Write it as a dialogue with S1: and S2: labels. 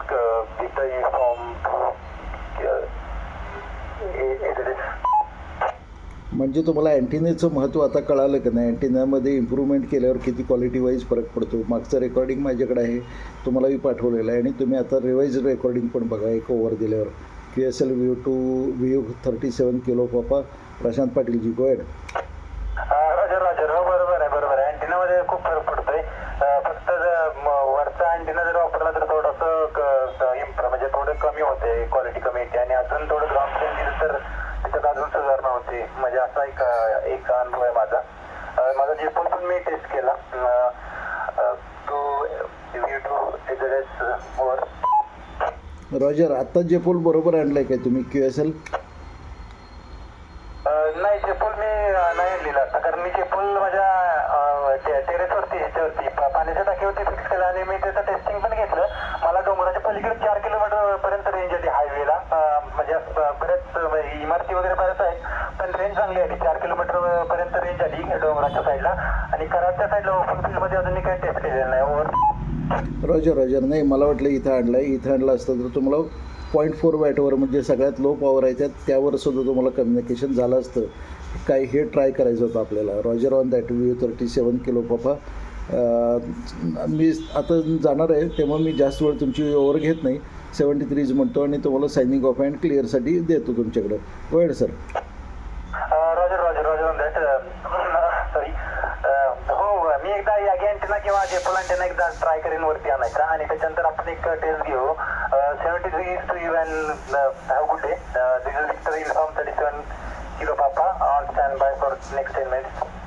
S1: Data inform
S2: म्हणजे तुम्हाला अँटिनेचं महत्त्व आता कळालं का नाही? अँटिनामध्ये इम्प्रूव्हमेंट केल्यावर किती क्वालिटी वाईज फरक पडतो. मागचं रेकॉर्डिंग माझ्याकडे आहे, तुम्हाला मी पाठवलेलं आहे आणि तुम्ही आता रिवाईज रेकॉर्डिंग पण बघा एक ओव्हर दिल्यावर. QSL VU37 किलो पापा प्रशांत पाटील जी गोएड.
S1: राजर हो बरोबर आहे. अँटिनामध्ये खूप फरक पडतोय. फक्त वरचा अँटिना जर वापरला तर थोडंसं म्हणजे थोडं कमी होते, क्वालिटी कमी येते आणि अजून थोडं ग्राउंड प्लेन दिलं तर त्याच्यात अजून सुधारणा होते. म्हणजे असा एक अनुभव आहे माझा. माझा जेपॉल पण मी टेस्ट केला. तो VU2 वर.
S2: रॉजर, आत्ता जेपोल बरोबर आणलं आहे काय तुम्ही QSL?
S1: नाही, जेपोल मी नाही आणलेला आता, कारण मी जेपोल माझ्या टेरेसवरती ह्याच्यावरती पाण्याच्या टाकीवरती फिक्स केलं आणि मी त्याचं टेस्टिंग पण घेतलं. मला डोंगराच्या पलीकडे 4 किलोमीटर पर्यंत रेंज आली हायवेला. म्हणजे बरेच इमारती वगैरे बऱ्याच आहेत, पण रेंज चांगली आली. 4 किलोमीटर पर्यंत रेंज आली डोंगराच्या साईडला. आणि कराडच्या साईडला ओपन फील्डमध्ये अजून काही टेस्ट केलेलं नाही.
S2: रॉजर नाही, मला वाटलं इथं आणलं आहे. इथं आणलं असतं तर तुम्हाला 0.4 वॅटवर म्हणजे सगळ्यात लो पॉवर आहे त्यावर सुद्धा तुम्हाला कम्युनिकेशन झालं असतं. काय हे ट्राय करायचं होतं आपल्याला. Roger on that VU37 kilo papa. मी आता जाणार आहे त्यामुळे मी जास्त वेळ तुमची ओव्हर घेत नाही. 73 म्हणतो आणि तुम्हाला सायनिंग ऑफ अँड क्लिअरसाठी देतो तुमच्याकडं. वेळ sir.
S1: Roger on that. Sorry. हो, मी एकदा यागी अँटेना किंवा जेपोल अँटेना एकदा ट्राय करेन वरती आणायचा आणि त्याच्यानंतर आपण एक टेस्ट घेऊ. 73 and have a good day. This is Victor Ilham 37 Kilo Papa on standby for next 10 minutes.